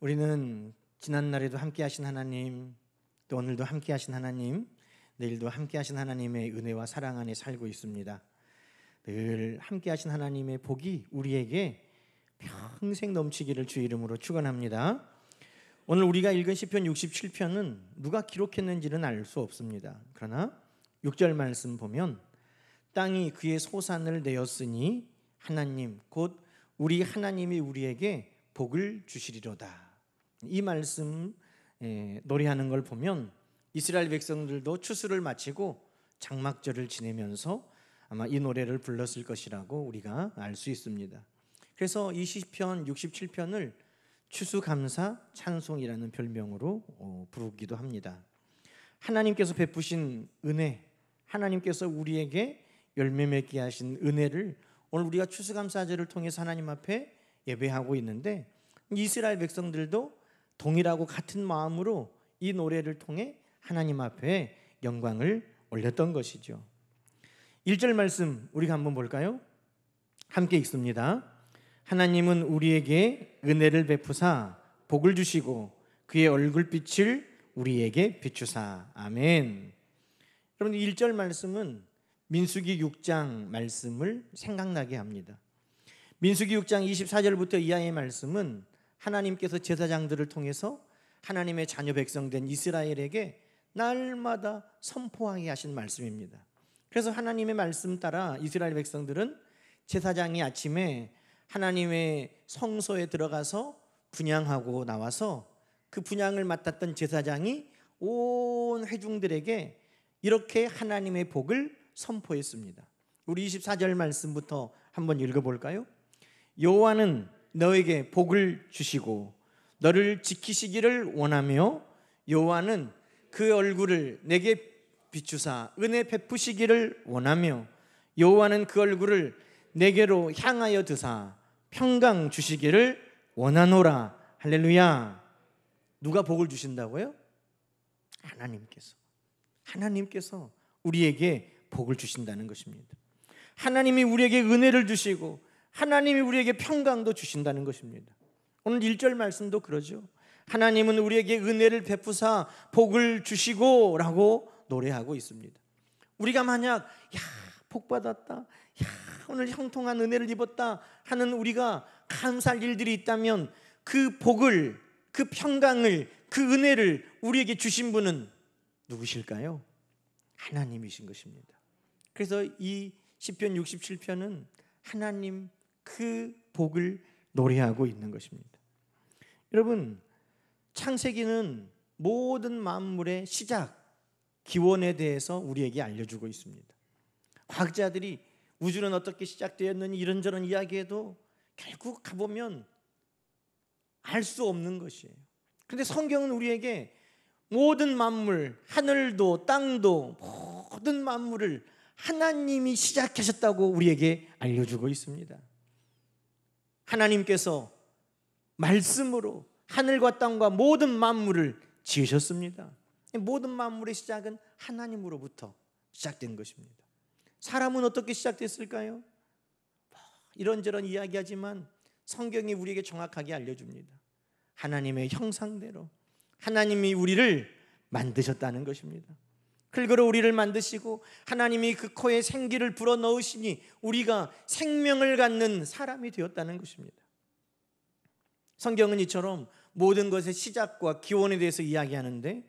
우리는 지난날에도 함께 하신 하나님, 또 오늘도 함께 하신 하나님, 내일도 함께 하신 하나님의 은혜와 사랑 안에 살고 있습니다. 늘 함께 하신 하나님의 복이 우리에게 평생 넘치기를 주 이름으로 축원합니다. 오늘 우리가 읽은 시편 67편은 누가 기록했는지는 알 수 없습니다. 그러나 6절 말씀 보면 땅이 그의 소산을 내었으니 하나님 곧 우리 하나님이 우리에게 복을 주시리로다. 이 말씀 노래하는 걸 보면 이스라엘 백성들도 추수를 마치고 장막절을 지내면서 아마 이 노래를 불렀을 것이라고 우리가 알 수 있습니다. 그래서 이 시편 67편을 추수감사 찬송이라는 별명으로 부르기도 합니다. 하나님께서 베푸신 은혜, 하나님께서 우리에게 열매 맺게 하신 은혜를 오늘 우리가 추수감사절을 통해서 하나님 앞에 예배하고 있는데, 이스라엘 백성들도 동일하고 같은 마음으로 이 노래를 통해 하나님 앞에 영광을 올렸던 것이죠. 1절 말씀 우리가 한번 볼까요? 함께 읽습니다. 하나님은 우리에게 은혜를 베푸사 복을 주시고 그의 얼굴빛을 우리에게 비추사. 아멘. 여러분, 1절 말씀은 민수기 6장 말씀을 생각나게 합니다. 민수기 6장 24절부터 이하의 말씀은 하나님께서 제사장들을 통해서 하나님의 자녀 백성된 이스라엘에게 날마다 선포하게 하신 말씀입니다. 그래서 하나님의 말씀 따라 이스라엘 백성들은 제사장이 아침에 하나님의 성소에 들어가서 분향하고 나와서 그 분향을 맡았던 제사장이 온 회중들에게 이렇게 하나님의 복을 선포했습니다. 우리 24절 말씀부터 한번 읽어볼까요? 여호와는 너에게 복을 주시고 너를 지키시기를 원하며 여호와는 그 얼굴을 내게 비추사 은혜 베푸시기를 원하며 여호와는 그 얼굴을 내게로 향하여 드사 평강 주시기를 원하노라. 할렐루야. 누가 복을 주신다고요? 하나님께서 우리에게 복을 주신다는 것입니다. 하나님이 우리에게 은혜를 주시고 하나님이 우리에게 평강도 주신다는 것입니다. 오늘 1절 말씀도 그러죠. 하나님은 우리에게 은혜를 베푸사 복을 주시고 라고 노래하고 있습니다. 우리가 만약 복 받았다, 오늘 형통한 은혜를 입었다 하는 우리가 감사할 일들이 있다면 그 복을, 그 평강을, 그 은혜를 우리에게 주신 분은 누구실까요? 하나님이신 것입니다. 그래서 이 시편 67편은 하나님 그 복을 노래하고 있는 것입니다. 여러분, 창세기는 모든 만물의 시작, 기원에 대해서 우리에게 알려주고 있습니다. 과학자들이 우주는 어떻게 시작되었느니 이런저런 이야기해도 결국 가보면 알 수 없는 것이에요. 그런데 성경은 우리에게 모든 만물, 하늘도 땅도 모든 만물을 하나님이 시작하셨다고 우리에게 알려주고 있습니다. 하나님께서 말씀으로 하늘과 땅과 모든 만물을 지으셨습니다. 모든 만물의 시작은 하나님으로부터 시작된 것입니다. 사람은 어떻게 시작됐을까요? 이런저런 이야기하지만 성경이 우리에게 정확하게 알려줍니다. 하나님의 형상대로 하나님이 우리를 만드셨다는 것입니다. 흙으로 우리를 만드시고 하나님이 그 코에 생기를 불어넣으시니 우리가 생명을 갖는 사람이 되었다는 것입니다. 성경은 이처럼 모든 것의 시작과 기원에 대해서 이야기하는데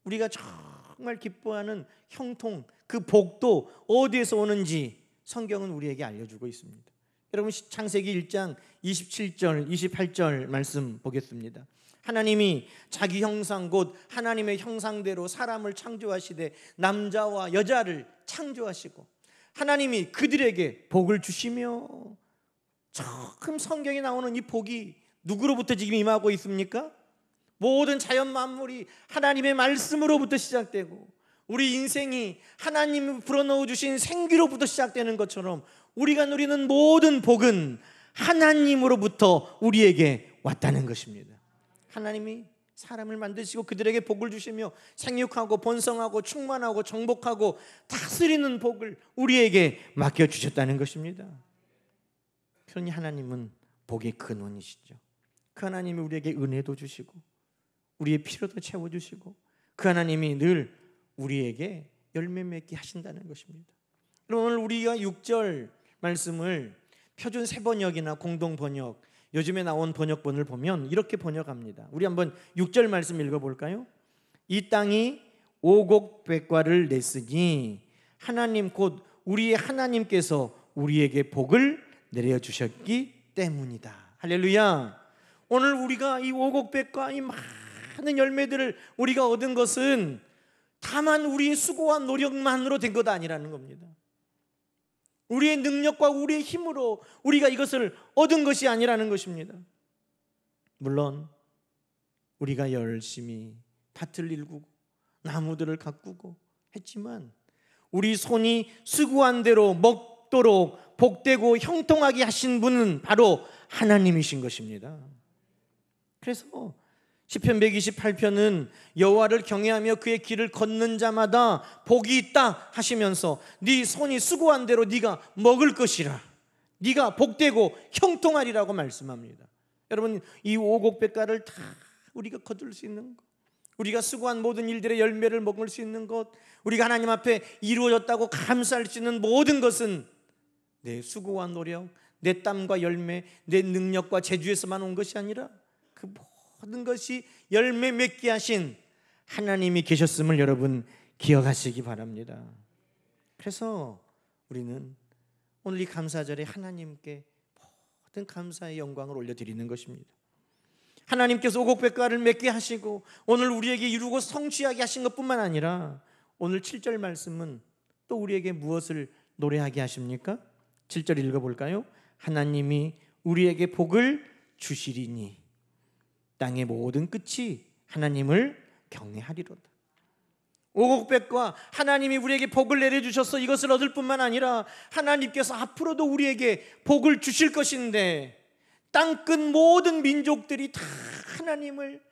우리가 정말 기뻐하는 형통, 그 복도 어디에서 오는지 성경은 우리에게 알려주고 있습니다. 여러분, 창세기 1장 27절 28절 말씀 보겠습니다. 하나님이 자기 형상 곧 하나님의 형상대로 사람을 창조하시되 남자와 여자를 창조하시고 하나님이 그들에게 복을 주시며, 처음 성경에 나오는 이 복이 누구로부터 지금 임하고 있습니까? 모든 자연 만물이 하나님의 말씀으로부터 시작되고 우리 인생이 하나님이 불어넣어 주신 생기로부터 시작되는 것처럼 우리가 누리는 모든 복은 하나님으로부터 우리에게 왔다는 것입니다. 하나님이 사람을 만드시고 그들에게 복을 주시며 생육하고 번성하고 충만하고 정복하고 다스리는 복을 우리에게 맡겨주셨다는 것입니다. 그러니 하나님은 복의 근원이시죠. 그 하나님이 우리에게 은혜도 주시고 우리의 필요도 채워주시고 그 하나님이 늘 우리에게 열매 맺게 하신다는 것입니다. 오늘 우리가 6절 말씀을 표준 세번역이나 공동번역, 요즘에 나온 번역본을 보면 이렇게 번역합니다. 우리 한번 6절 말씀 읽어볼까요? 이 땅이 오곡백과를 냈으니 하나님 곧 우리의 하나님께서 우리에게 복을 내려주셨기 때문이다. 할렐루야. 오늘 우리가 이 오곡백과 이 많은 열매들을 우리가 얻은 것은 다만 우리의 수고와 노력만으로 된 것 아니라는 겁니다. 우리의 능력과 우리의 힘으로 우리가 이것을 얻은 것이 아니라는 것입니다. 물론 우리가 열심히 밭을 일구고 나무들을 가꾸고 했지만 우리 손이 수고한 대로 먹도록 복되고 형통하게 하신 분은 바로 하나님이신 것입니다. 그래서 시편 128편은 여호와를 경외하며 그의 길을 걷는 자마다 복이 있다 하시면서 네 손이 수고한 대로 네가 먹을 것이라, 네가 복되고 형통하리라고 말씀합니다. 여러분, 이 오곡백과를 다 우리가 거둘 수 있는 것, 우리가 수고한 모든 일들의 열매를 먹을 수 있는 것, 우리가 하나님 앞에 이루어졌다고 감사할 수 있는 모든 것은 내 수고와 노력, 내 땀과 열매, 내 능력과 재주에서만 온 것이 아니라 그 모든 것이 열매 맺게 하신 하나님이 계셨음을 여러분 기억하시기 바랍니다. 그래서 우리는 오늘 이 감사절에 하나님께 모든 감사의 영광을 올려드리는 것입니다. 하나님께서 오곡백과를 맺게 하시고 오늘 우리에게 이루고 성취하게 하신 것뿐만 아니라 오늘 7절 말씀은 또 우리에게 무엇을 노래하게 하십니까? 7절 읽어볼까요? 하나님이 우리에게 복을 주시리니 땅의 모든 끝이 하나님을 경외하리로다. 오곡백과 하나님이 우리에게 복을 내려주셔서 이것을 얻을 뿐만 아니라 하나님께서 앞으로도 우리에게 복을 주실 것인데 땅끝 모든 민족들이 다 하나님을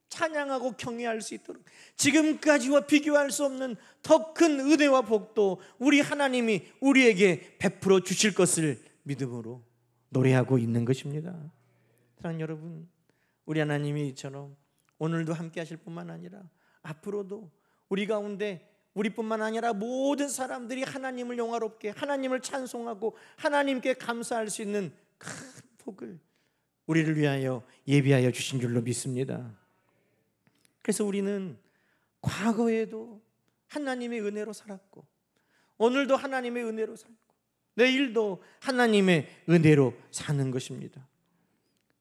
찬양하고 경외할 수 있도록 지금까지와 비교할 수 없는 더 큰 은혜와 복도 우리 하나님이 우리에게 베풀어 주실 것을 믿음으로 노래하고 있는 것입니다. 사랑하는 여러분, 우리 하나님이 이처럼 오늘도 함께 하실 뿐만 아니라 앞으로도 우리 가운데 우리뿐만 아니라 모든 사람들이 하나님을 영화롭게, 하나님을 찬송하고 하나님께 감사할 수 있는 큰 복을 우리를 위하여 예비하여 주신 줄로 믿습니다. 그래서 우리는 과거에도 하나님의 은혜로 살았고 오늘도 하나님의 은혜로 살고 내일도 하나님의 은혜로 사는 것입니다.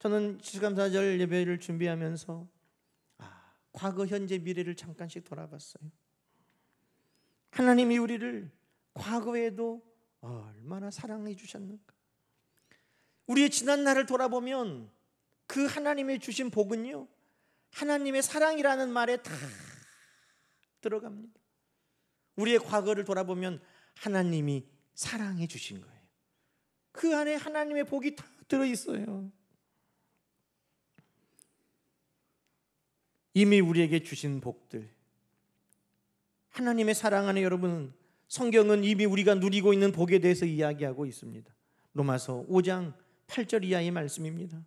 저는 추수감사절 예배를 준비하면서 과거, 현재, 미래를 잠깐씩 돌아봤어요. 하나님이 우리를 과거에도 얼마나 사랑해 주셨는가. 우리의 지난 날을 돌아보면 그 하나님의 주신 복은요, 하나님의 사랑이라는 말에 다 들어갑니다. 우리의 과거를 돌아보면 하나님이 사랑해 주신 거예요. 그 안에 하나님의 복이 다 들어있어요. 이미 우리에게 주신 복들, 하나님의 사랑 안에 여러분, 성경은 이미 우리가 누리고 있는 복에 대해서 이야기하고 있습니다. 로마서 5장 8절 이하의 말씀입니다.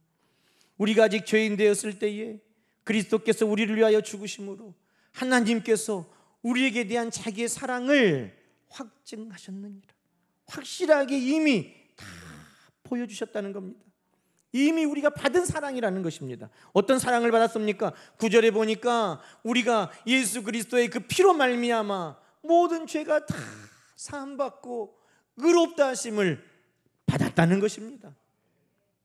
우리가 아직 죄인 되었을 때에 그리스도께서 우리를 위하여 죽으심으로 하나님께서 우리에게 대한 자기의 사랑을 확증하셨느니라. 확실하게 이미 다 보여주셨다는 겁니다. 이미 우리가 받은 사랑이라는 것입니다. 어떤 사랑을 받았습니까? 9절에 보니까 우리가 예수 그리스도의 그 피로 말미암아 모든 죄가 다 사함받고 의롭다 하심을 받았다는 것입니다.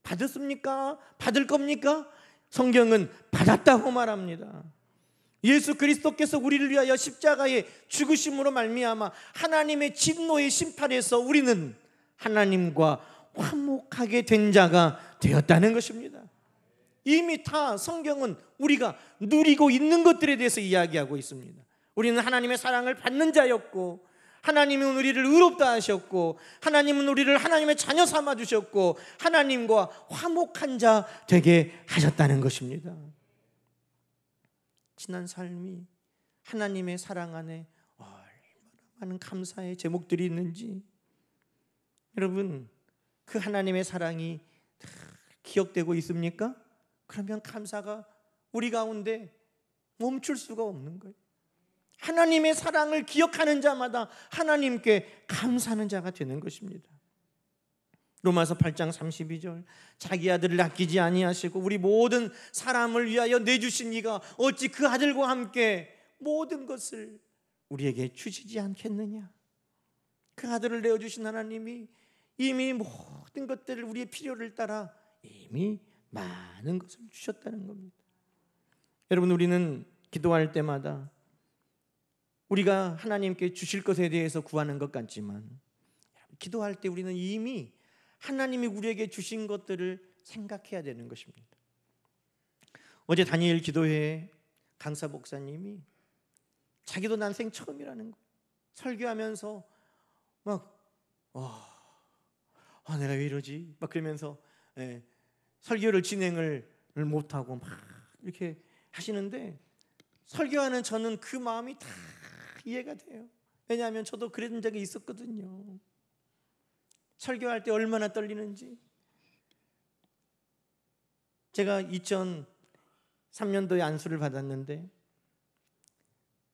받았습니까? 받을 겁니까? 성경은 받았다고 말합니다. 예수 그리스도께서 우리를 위하여 십자가에 죽으심으로 말미암아 하나님의 진노의 심판에서 우리는 하나님과 화목하게 된 자가 되었다는 것입니다. 이미 다 성경은 우리가 누리고 있는 것들에 대해서 이야기하고 있습니다. 우리는 하나님의 사랑을 받는 자였고 하나님은 우리를 의롭다 하셨고 하나님은 우리를 하나님의 자녀 삼아 주셨고 하나님과 화목한 자 되게 하셨다는 것입니다. 지난 삶이 하나님의 사랑 안에 얼마나 많은 감사의 제목들이 있는지 여러분, 그 하나님의 사랑이 기억되고 있습니까? 그러면 감사가 우리 가운데 멈출 수가 없는 거예요. 하나님의 사랑을 기억하는 자마다 하나님께 감사하는 자가 되는 것입니다. 로마서 8장 32절, 자기 아들을 아끼지 아니하시고 우리 모든 사람을 위하여 내주신 이가 어찌 그 아들과 함께 모든 것을 우리에게 주시지 않겠느냐. 그 아들을 내어주신 하나님이 이미 모든 것들을, 우리의 필요를 따라 이미 많은 것을 주셨다는 겁니다. 여러분, 우리는 기도할 때마다 우리가 하나님께 주실 것에 대해서 구하는 것 같지만, 기도할 때 우리는 이미 하나님이 우리에게 주신 것들을 생각해야 되는 것입니다. 어제 다니엘 기도회에 강사 목사님이 자기도 난생 처음이라는 거예요. 설교하면서 막 내가 왜 이러지? 막 그러면서 설교를 진행을 못하고 막 이렇게 하시는데, 설교하는 저는 그 마음이 다 이해가 돼요. 왜냐하면 저도 그런 적이 있었거든요. 설교할 때 얼마나 떨리는지. 제가 2003년도에 안수를 받았는데,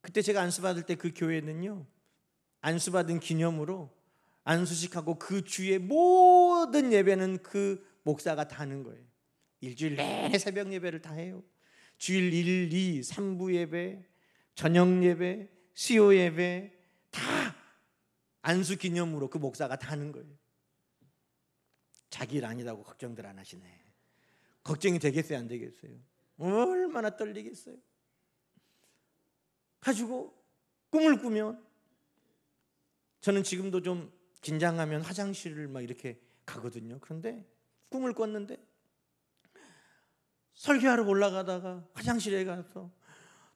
그때 제가 안수 받을 때 그 교회는요, 안수 받은 기념으로 안수식하고 그 주의 모든 예배는 그 목사가 다 하는 거예요. 일주일 내내 새벽 예배를 다 해요. 주일 1, 2, 3부 예배, 저녁 예배, 수요 예배 다 안수 기념으로 그 목사가 다 하는 거예요. 자기 일 아니라고 걱정들 안 하시네. 걱정이 되겠어요, 안 되겠어요? 얼마나 떨리겠어요. 가지고 꿈을 꾸면, 저는 지금도 좀 긴장하면 화장실을 막 이렇게 가거든요. 그런데 꿈을 꿨는데 설교하러 올라가다가 화장실에 가서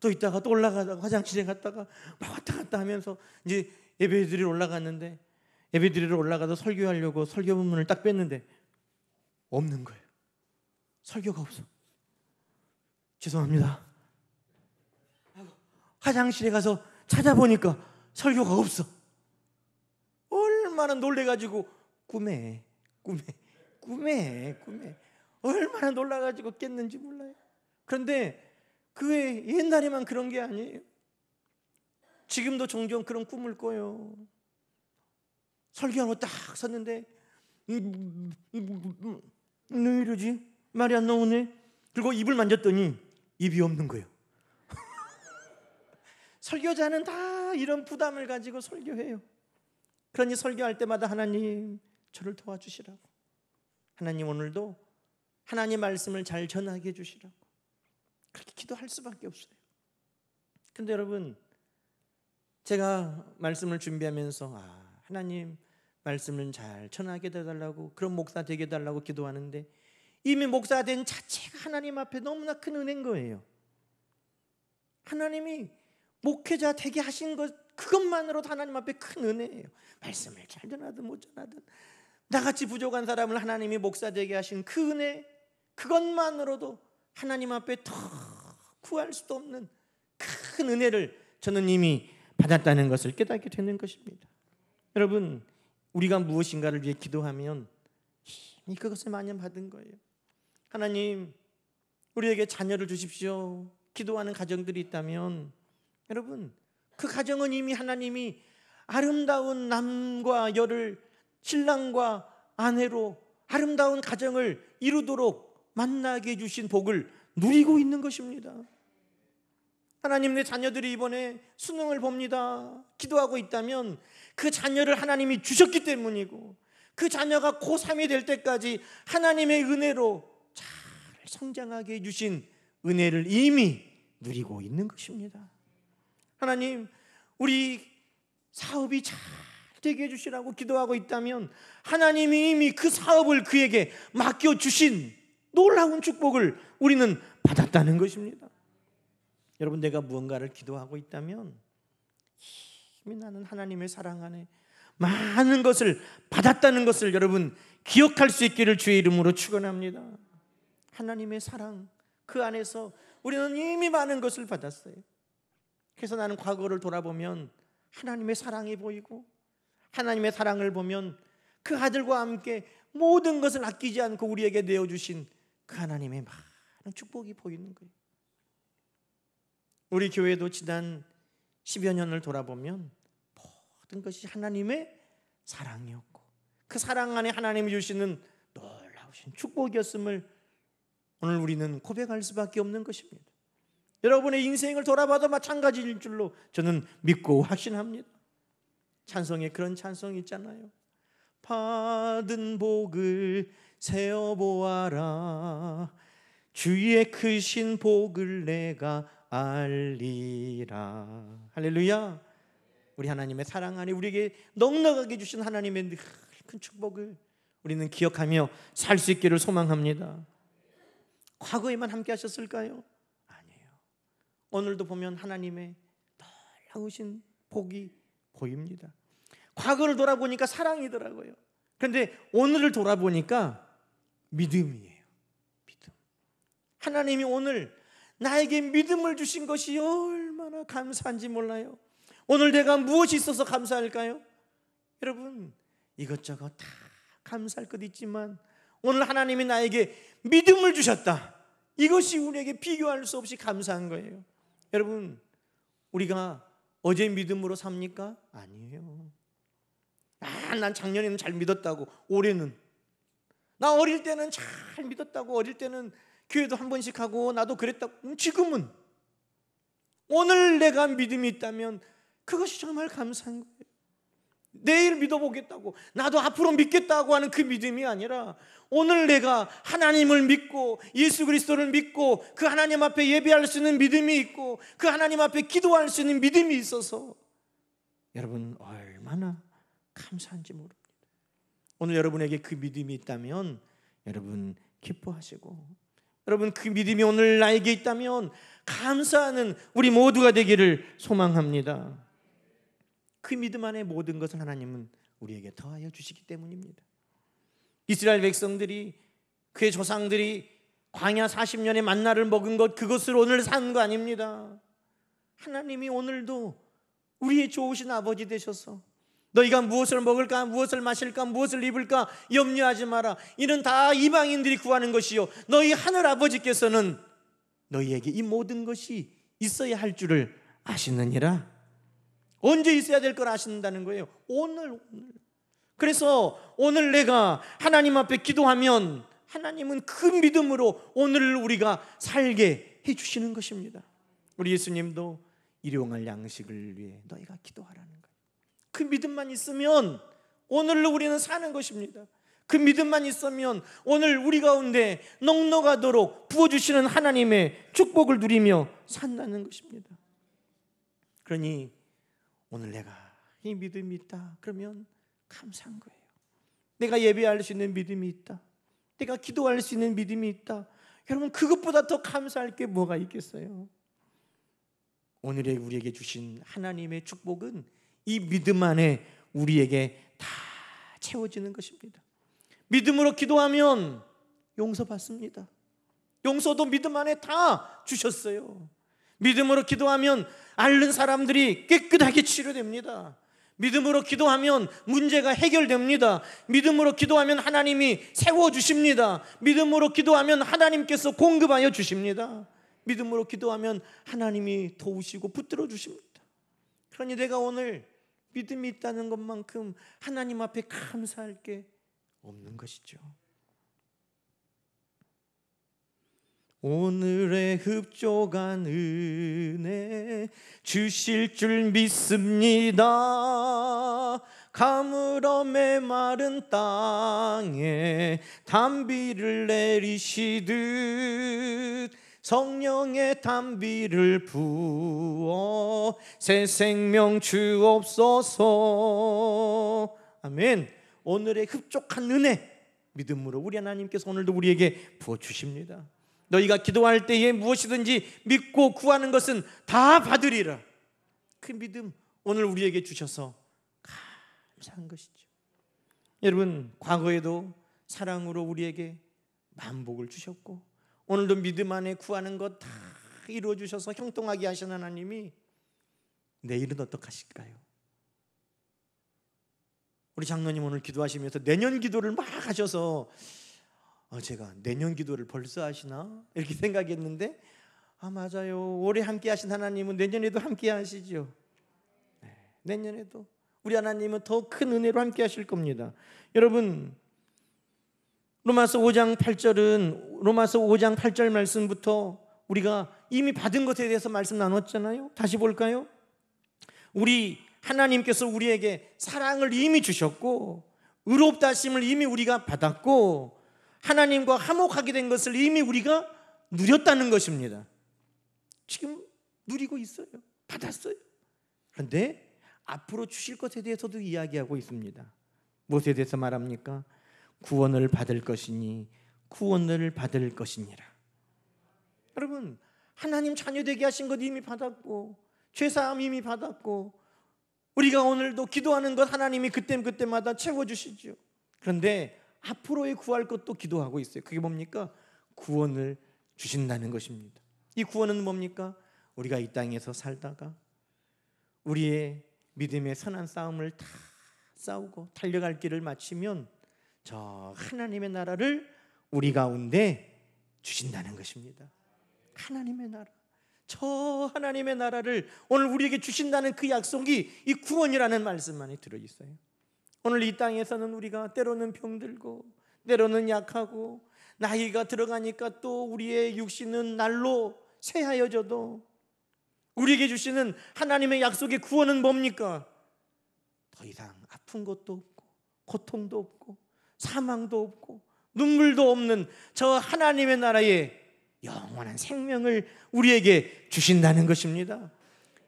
또 있다가 또 올라가다가 화장실에 갔다가 막 왔다 갔다 하면서 이제 예배드리러 올라갔는데, 예배드리러 올라가서 설교하려고 설교문을 딱 뺐는데 없는 거예요. 설교가 없어. 죄송합니다. 화장실에 가서 찾아보니까 설교가 없어. 얼마나 놀래가지고 꿈에 얼마나 놀라가지고 깼는지 몰라요. 그런데 그게 옛날에만 그런 게 아니에요. 지금도 종종 그런 꿈을 꿔요. 설교하고 딱 섰는데 왜 이러지? 말이 안 나오네. 그리고 입을 만졌더니 입이 없는 거예요. 설교자는 다 이런 부담을 가지고 설교해요. 그러니 설교할 때마다 하나님 저를 도와주시라고, 하나님 오늘도 하나님 말씀을 잘 전하게 해주시라고 그렇게 기도할 수밖에 없어요. 그런데 여러분, 제가 말씀을 준비하면서 하나님 말씀을 잘 전하게 해달라고, 그런 목사 되게 해달라고 기도하는데, 이미 목사 된 자체가 하나님 앞에 너무나 큰 은혜인 거예요. 하나님이 목회자 되게 하신 것, 그것만으로도 하나님 앞에 큰 은혜예요. 말씀을 잘 전하든 못 전하든 나같이 부족한 사람을 하나님이 목사 되게 하신 그 은혜, 그것만으로도 하나님 앞에 더 구할 수도 없는 큰 은혜를 저는 이미 받았다는 것을 깨닫게 되는 것입니다. 여러분, 우리가 무엇인가를 위해 기도하면 이미 그것을 만연받은 거예요. 하나님 우리에게 자녀를 주십시오. 기도하는 가정들이 있다면, 여러분 그 가정은 이미 하나님이 아름다운 남과 여를, 신랑과 아내로 아름다운 가정을 이루도록 만나게 해주신 복을 누리고 있는 것입니다. 하나님, 내 자녀들이 이번에 수능을 봅니다. 기도하고 있다면 그 자녀를 하나님이 주셨기 때문이고, 그 자녀가 고3이 될 때까지 하나님의 은혜로 잘 성장하게 해주신 은혜를 이미 누리고 있는 것입니다. 하나님, 우리 사업이 잘 되게 해주시라고 기도하고 있다면 하나님이 이미 그 사업을 그에게 맡겨주신 놀라운 축복을 우리는 받았다는 것입니다. 여러분, 내가 무언가를 기도하고 있다면 이미 나는 하나님의 사랑 안에 많은 것을 받았다는 것을 여러분 기억할 수 있기를 주의 이름으로 축원합니다. 하나님의 사랑, 그 안에서 우리는 이미 많은 것을 받았어요. 그래서 나는 과거를 돌아보면 하나님의 사랑이 보이고, 하나님의 사랑을 보면 그 아들과 함께 모든 것을 아끼지 않고 우리에게 내어주신 그 하나님의 축복이 보이는 거예요. 우리 교회도 지난 10여 년을 돌아보면 모든 것이 하나님의 사랑이었고 그 사랑 안에 하나님이 주시는 놀라우신 축복이었음을 오늘 우리는 고백할 수밖에 없는 것입니다. 여러분의 인생을 돌아봐도 마찬가지일 줄로 저는 믿고 확신합니다. 찬송에 그런 찬송이 있잖아요. 받은 복을 세어보아라, 주의 크신 복을 내가 알리라. 할렐루야. 우리 하나님의 사랑 안에 우리에게 넉넉하게 주신 하나님의 큰 축복을 우리는 기억하며 살 수 있기를 소망합니다. 과거에만 함께 하셨을까요? 아니에요. 오늘도 보면 하나님의 놀라우신 복이 보입니다. 과거를 돌아보니까 사랑이더라고요. 그런데 오늘을 돌아보니까 믿음이에요. 믿음. 하나님이 오늘 나에게 믿음을 주신 것이 얼마나 감사한지 몰라요. 오늘 내가 무엇이 있어서 감사할까요? 여러분, 이것저것 다 감사할 것 있지만 오늘 하나님이 나에게 믿음을 주셨다. 이것이 우리에게 비교할 수 없이 감사한 거예요. 여러분, 우리가 어제 믿음으로 삽니까? 아니에요. 난 작년에는 잘 믿었다고, 올해는 나 어릴 때는 잘 믿었다고, 어릴 때는 교회도 한 번씩 하고 나도 그랬다고. 지금은 오늘 내가 믿음이 있다면 그것이 정말 감사한 거예요. 내일 믿어보겠다고, 나도 앞으로 믿겠다고 하는 그 믿음이 아니라 오늘 내가 하나님을 믿고 예수 그리스도를 믿고 그 하나님 앞에 예배할 수 있는 믿음이 있고 그 하나님 앞에 기도할 수 있는 믿음이 있어서 여러분 얼마나 감사한지 모릅니다. 오늘 여러분에게 그 믿음이 있다면 여러분 기뻐하시고, 여러분 그 믿음이 오늘 나에게 있다면 감사하는 우리 모두가 되기를 소망합니다. 그 믿음 안에 모든 것을 하나님은 우리에게 더하여 주시기 때문입니다. 이스라엘 백성들이, 그의 조상들이 광야 40년의 만나를 먹은 것, 그것을 오늘 산 거 아닙니다. 하나님이 오늘도 우리의 좋으신 아버지 되셔서 너희가 무엇을 먹을까, 무엇을 마실까, 무엇을 입을까 염려하지 마라. 이는 다 이방인들이 구하는 것이요 너희 하늘 아버지께서는 너희에게 이 모든 것이 있어야 할 줄을 아시느니라. 언제 있어야 될 걸 아신다는 거예요. 오늘. 그래서 오늘 내가 하나님 앞에 기도하면 하나님은 그 믿음으로 오늘을 우리가 살게 해주시는 것입니다. 우리 예수님도 일용할 양식을 위해 너희가 기도하라는 거예요. 그 믿음만 있으면 오늘로 우리는 사는 것입니다. 그 믿음만 있으면 오늘 우리 가운데 넉넉하도록 부어주시는 하나님의 축복을 누리며 산다는 것입니다. 그러니 오늘 내가 이 믿음이 있다 그러면 감사한 거예요. 내가 예배할 수 있는 믿음이 있다, 내가 기도할 수 있는 믿음이 있다. 여러분 그것보다 더 감사할 게 뭐가 있겠어요? 오늘의 우리에게 주신 하나님의 축복은 이 믿음 안에 우리에게 다 채워지는 것입니다. 믿음으로 기도하면 용서받습니다. 용서도 믿음 안에 다 주셨어요. 믿음으로 기도하면 앓는 사람들이 깨끗하게 치료됩니다. 믿음으로 기도하면 문제가 해결됩니다. 믿음으로 기도하면 하나님이 세워주십니다. 믿음으로 기도하면 하나님께서 공급하여 주십니다. 믿음으로 기도하면 하나님이 도우시고 붙들어 주십니다. 그러니 내가 오늘 믿음이 있다는 것만큼 하나님 앞에 감사할 게 없는 것이죠. 오늘의 흡족한 은혜 주실 줄 믿습니다. 가물어 메마른 땅에 단비를 내리시듯 성령의 단비를 부어 새 생명 주옵소서. 아멘. 오늘의 흡족한 은혜 믿음으로 우리 하나님께서 오늘도 우리에게 부어주십니다. 너희가 기도할 때에 무엇이든지 믿고 구하는 것은 다 받으리라. 그 믿음 오늘 우리에게 주셔서 감사한 것이죠. 여러분 과거에도 사랑으로 우리에게 만복을 주셨고 오늘도 믿음 안에 구하는 것 다 이루어 주셔서 형통하게 하신 하나님이 내일은 어떡하실까요? 우리 장로님 오늘 기도하시면서 내년 기도를 막 하셔서 제가 내년 기도를 벌써 하시나? 이렇게 생각했는데 맞아요. 올해 함께 하신 하나님은 내년에도 함께 하시죠. 내년에도 우리 하나님은 더 큰 은혜로 함께 하실 겁니다. 여러분, 로마서 5장 8절 말씀부터 우리가 이미 받은 것에 대해서 말씀 나눴잖아요. 다시 볼까요? 우리 하나님께서 우리에게 사랑을 이미 주셨고 의롭다 하심을 이미 우리가 받았고 하나님과 화목하게 된 것을 이미 우리가 누렸다는 것입니다. 지금 누리고 있어요. 받았어요. 그런데 앞으로 주실 것에 대해서도 이야기하고 있습니다. 무엇에 대해서 말합니까? 구원을 받을 것이니 구원을 받을 것이니라. 여러분, 하나님 자녀 되게 하신 것 이미 받았고 죄사함 이미 받았고 우리가 오늘도 기도하는 것 하나님이 그때마다 채워주시죠. 그런데 앞으로의 구할 것도 기도하고 있어요. 그게 뭡니까? 구원을 주신다는 것입니다. 이 구원은 뭡니까? 우리가 이 땅에서 살다가 우리의 믿음의 선한 싸움을 다 싸우고 달려갈 길을 마치면 저 하나님의 나라를 우리 가운데 주신다는 것입니다. 하나님의 나라, 저 하나님의 나라를 오늘 우리에게 주신다는 그 약속이 이 구원이라는 말씀 안에 들어있어요. 오늘 이 땅에서는 우리가 때로는 병들고 때로는 약하고 나이가 들어가니까 또 우리의 육신은 날로 새하여져도 우리에게 주시는 하나님의 약속의 구원은 뭡니까? 더 이상 아픈 것도 없고 고통도 없고 사망도 없고 눈물도 없는 저 하나님의 나라에 영원한 생명을 우리에게 주신다는 것입니다.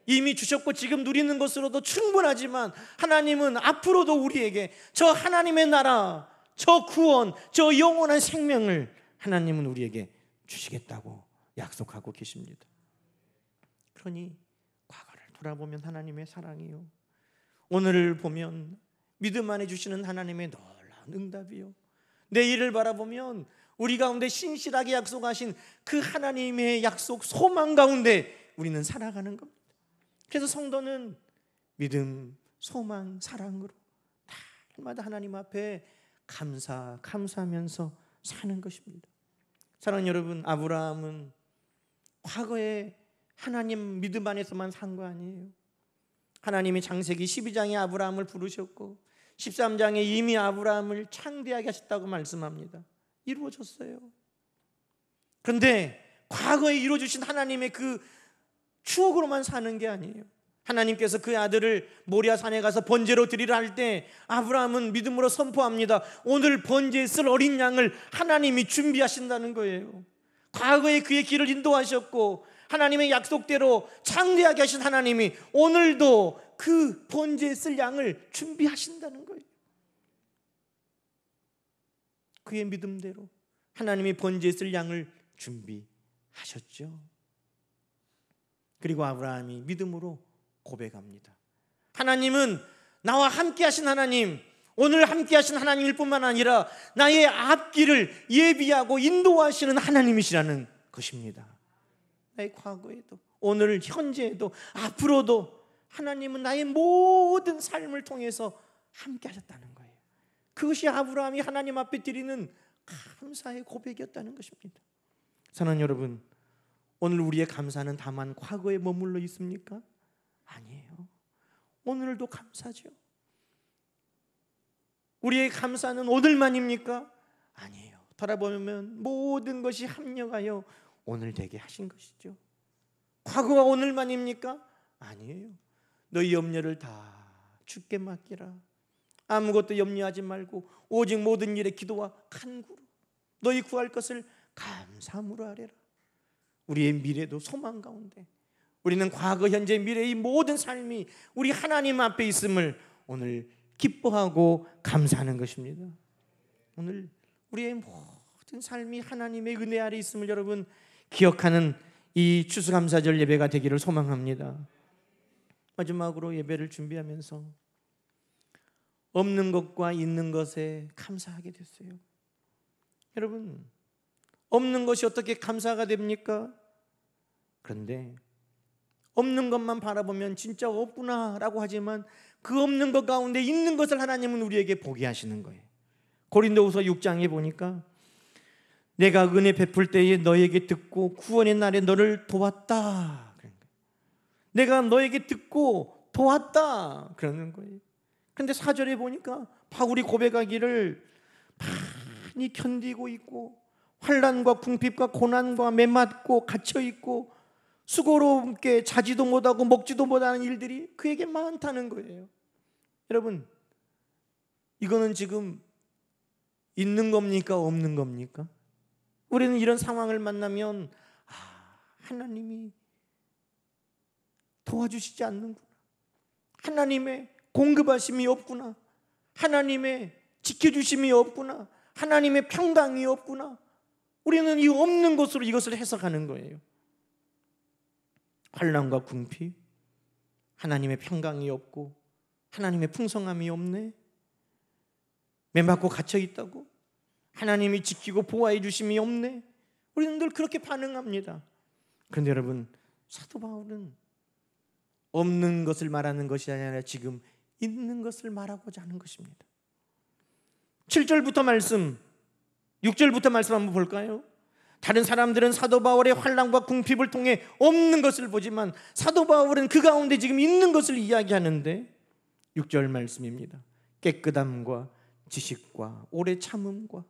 이미 주셨고 지금 누리는 것으로도 충분하지만 하나님은 앞으로도 우리에게 저 하나님의 나라, 저 구원, 저 영원한 생명을 하나님은 우리에게 주시겠다고 약속하고 계십니다. 그러니 과거를 돌아보면 하나님의 사랑이요, 오늘을 보면 믿음 안에 주시는 하나님의 놀라운 응답이요, 내일을 바라보면 우리 가운데 신실하게 약속하신 그 하나님의 약속 소망 가운데 우리는 살아가는 겁니다. 그래서 성도는 믿음, 소망, 사랑으로 날마다 하나님 앞에 감사하면서 사는 것입니다. 사랑하는 여러분, 아브라함은 과거에 하나님 믿음 안에서만 산 거 아니에요. 하나님이 창세기 12장에 아브라함을 부르셨고 13장에 이미 아브라함을 창대하게 하셨다고 말씀합니다. 이루어졌어요. 그런데 과거에 이루어주신 하나님의 그 추억으로만 사는 게 아니에요. 하나님께서 그 아들을 모리아 산에 가서 번제로 드리라 할 때 아브라함은 믿음으로 선포합니다. 오늘 번제에 쓸 어린 양을 하나님이 준비하신다는 거예요. 과거에 그의 길을 인도하셨고 하나님의 약속대로 창대하게 하신 하나님이 오늘도 그 번제에 쓸 양을 준비하신다는 거예요. 그의 믿음대로 하나님이 번제에 쓸 양을 준비하셨죠. 그리고 아브라함이 믿음으로 고백합니다. 하나님은 나와 함께 하신 하나님, 오늘 함께 하신 하나님일 뿐만 아니라 나의 앞길을 예비하고 인도하시는 하나님이시라는 것입니다. 나의 과거에도 오늘 현재에도 앞으로도 하나님은 나의 모든 삶을 통해서 함께 하셨다는 거예요. 그것이 아브라함이 하나님 앞에 드리는 감사의 고백이었다는 것입니다. 사랑하는 여러분, 오늘 우리의 감사는 다만 과거에 머물러 있습니까? 아니에요. 오늘도 감사죠. 우리의 감사는 오늘만입니까? 아니에요. 돌아보면 모든 것이 합력하여 오늘 되게 하신 것이죠. 과거가 오늘만입니까? 아니에요. 너희 염려를 다 주께 맡기라. 아무것도 염려하지 말고 오직 모든 일에 기도와 간구로 너희 구할 것을 감사함으로 하래라. 우리의 미래도 소망 가운데 우리는 과거, 현재, 미래의 모든 삶이 우리 하나님 앞에 있음을 오늘 기뻐하고 감사하는 것입니다. 오늘 우리의 모든 삶이 하나님의 은혜 아래 있음을 여러분 기억하는 이 추수감사절 예배가 되기를 소망합니다. 마지막으로 예배를 준비하면서 없는 것과 있는 것에 감사하게 됐어요. 여러분, 없는 것이 어떻게 감사가 됩니까? 그런데 없는 것만 바라보면 진짜 없구나라고 하지만 그 없는 것 가운데 있는 것을 하나님은 우리에게 보게 하시는 거예요. 고린도후서 6장에 보니까 내가 은혜 베풀 때에 너에게 듣고 구원의 날에 너를 도왔다. 내가 너에게 듣고 도왔다 그러는 거예요. 그런데 4절에 보니까 바울이 고백하기를 많이 견디고 있고 환난과 궁핍과 고난과 매맞고 갇혀있고 수고롭게 자지도 못하고 먹지도 못하는 일들이 그에게 많다는 거예요. 여러분, 이거는 지금 있는 겁니까? 없는 겁니까? 우리는 이런 상황을 만나면 하나님이 도와주시지 않는구나, 하나님의 공급하심이 없구나, 하나님의 지켜주심이 없구나, 하나님의 평강이 없구나, 우리는 이 없는 것으로 이것을 해석하는 거예요. 환난과 궁핍, 하나님의 평강이 없고 하나님의 풍성함이 없네, 매맞고 갇혀있다고, 하나님이 지키고 보호해 주심이 없네, 우리는 늘 그렇게 반응합니다. 그런데 여러분, 사도 바울은 없는 것을 말하는 것이 아니라 지금 있는 것을 말하고자 하는 것입니다. 7절부터 말씀, 6절부터 말씀 한번 볼까요? 다른 사람들은 사도 바울의 환난과 궁핍을 통해 없는 것을 보지만 사도 바울은 그 가운데 지금 있는 것을 이야기하는데 6절 말씀입니다. 깨끗함과 지식과 오래 참음과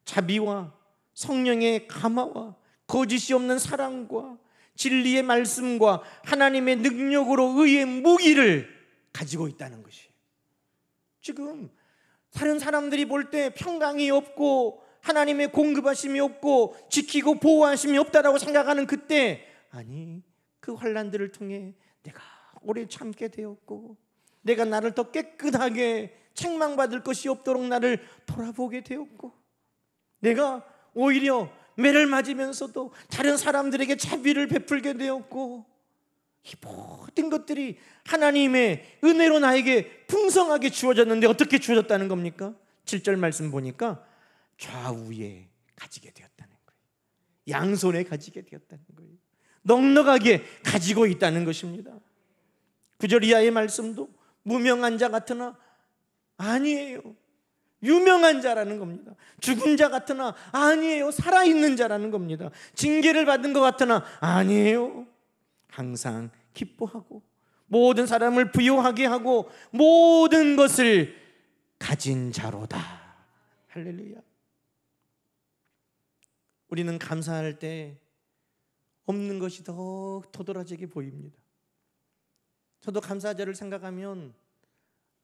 자비와 성령의 감화와 거짓이 없는 사랑과 진리의 말씀과 하나님의 능력으로 의의 무기를 가지고 있다는 것이에요. 지금 다른 사람들이 볼 때 평강이 없고 하나님의 공급하심이 없고 지키고 보호하심이 없다라고 생각하는 그때, 아니, 그 환난들을 통해 내가 오래 참게 되었고 내가 나를 더 깨끗하게 책망받을 것이 없도록 나를 돌아보게 되었고 내가 오히려 매를 맞으면서도 다른 사람들에게 자비를 베풀게 되었고 이 모든 것들이 하나님의 은혜로 나에게 풍성하게 주어졌는데 어떻게 주어졌다는 겁니까? 7절 말씀 보니까 좌우에 가지게 되었다는 거예요. 양손에 가지게 되었다는 거예요. 넉넉하게 가지고 있다는 것입니다. 9절 이하의 말씀도 무명한 자 같으나 아니에요, 유명한 자라는 겁니다. 죽은 자 같으나 아니에요, 살아있는 자라는 겁니다. 징계를 받은 것 같으나 아니에요, 항상 기뻐하고 모든 사람을 부유하게 하고 모든 것을 가진 자로다. 할렐루야. 우리는 감사할 때 없는 것이 더 도드라지게 보입니다. 저도 감사절을 생각하면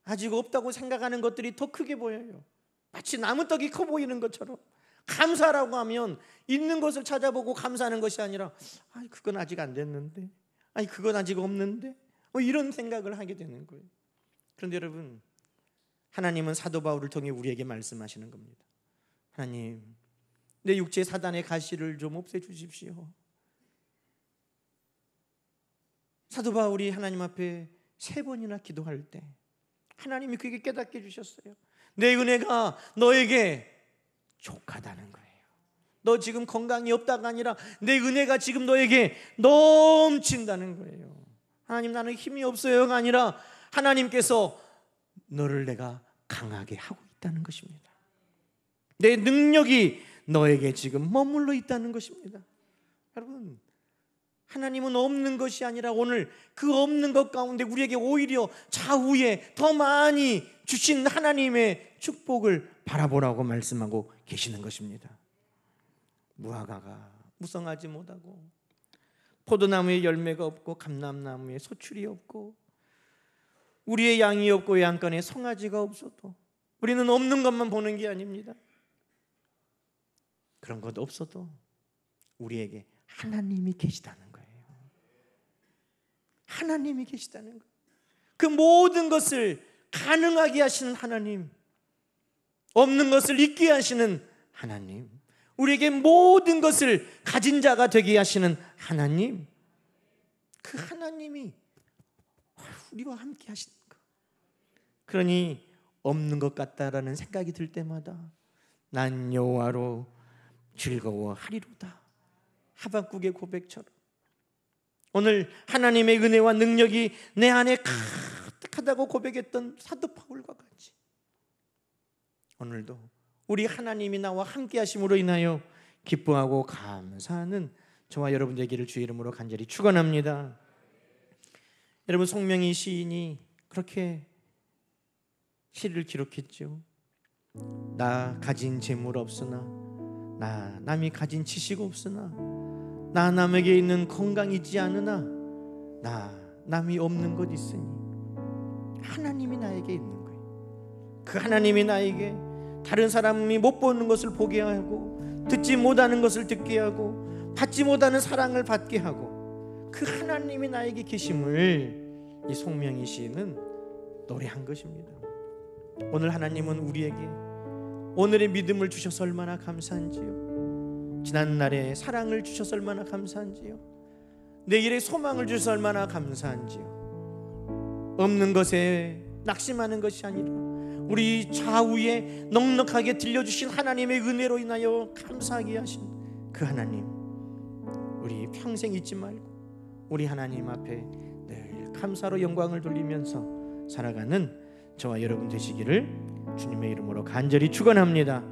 아직 없다고 생각하는 것들이 더 크게 보여요. 마치 나무떡이 커 보이는 것처럼 감사라고 하면 있는 것을 찾아보고 감사하는 것이 아니라 그건 아직 안 됐는데, 그건 아직 없는데, 이런 생각을 하게 되는 거예요. 그런데 여러분, 하나님은 사도 바울을 통해 우리에게 말씀하시는 겁니다. 하나님, 내 육체 사단의 가시를 좀 없애주십시오. 사도 바울이 하나님 앞에 3번이나 기도할 때 하나님이 그에게 깨닫게 해주셨어요. 내 은혜가 너에게 족하다는 거예요. 너 지금 건강이 없다가 아니라 내 은혜가 지금 너에게 넘친다는 거예요. 하나님, 나는 힘이 없어요가 아니라 하나님께서 너를 내가 강하게 하고 있다는 것입니다. 내 능력이 너에게 지금 머물러 있다는 것입니다. 여러분, 하나님은 없는 것이 아니라 오늘 그 없는 것 가운데 우리에게 오히려 좌우에 더 많이 주신 하나님의 축복을 바라보라고 말씀하고 계시는 것입니다. 무화과가 무성하지 못하고 포도나무에 열매가 없고 감람나무에 소출이 없고 우리의 양이 없고 양간에 송아지가 없어도 우리는 없는 것만 보는 게 아닙니다. 그런 것 없어도 우리에게 하나님이 계시다는 거예요. 하나님이 계시다는 거예요. 그 모든 것을 가능하게 하시는 하나님, 없는 것을 있게 하시는 하나님, 우리에게 모든 것을 가진 자가 되게 하시는 하나님, 그 하나님이 우리와 함께 하시는 것. 그러니 없는 것 같다라는 생각이 들 때마다 난 여호와로 즐거워하리로다. 하박국의 고백처럼 오늘 하나님의 은혜와 능력이 내 안에 가득하다고 고백했던 사도 바울과 같이 오늘도 우리 하나님이 나와 함께 하심으로 인하여 기뻐하고 감사하는 저와 여러분 되기를 주의 이름으로 간절히 축원합니다. 여러분, 송명희 시인이 그렇게 시를 기록했죠. 나 가진 재물 없으나, 나 남이 가진 지식 없으나, 나 남에게 있는 건강 있지 않으나, 나 남이 없는 것 있으니 하나님이 나에게 있는 거예요. 그 하나님이 나에게 다른 사람이 못 보는 것을 보게 하고, 듣지 못하는 것을 듣게 하고, 받지 못하는 사랑을 받게 하고, 그 하나님이 나에게 계심을 이 송명희 시인은 노래한 것입니다. 오늘 하나님은 우리에게 오늘의 믿음을 주셔서 얼마나 감사한지요. 지난날의 사랑을 주셔서 얼마나 감사한지요. 내일의 소망을 주셔서 얼마나 감사한지요. 없는 것에 낙심하는 것이 아니라 우리 좌우에 넉넉하게 들려주신 하나님의 은혜로 인하여 감사하게 하신 그 하나님, 우리 평생 잊지 말고 우리 하나님 앞에 늘 감사로 영광을 돌리면서 살아가는 저와 여러분 되시기를 주님의 이름으로 간절히 축원합니다.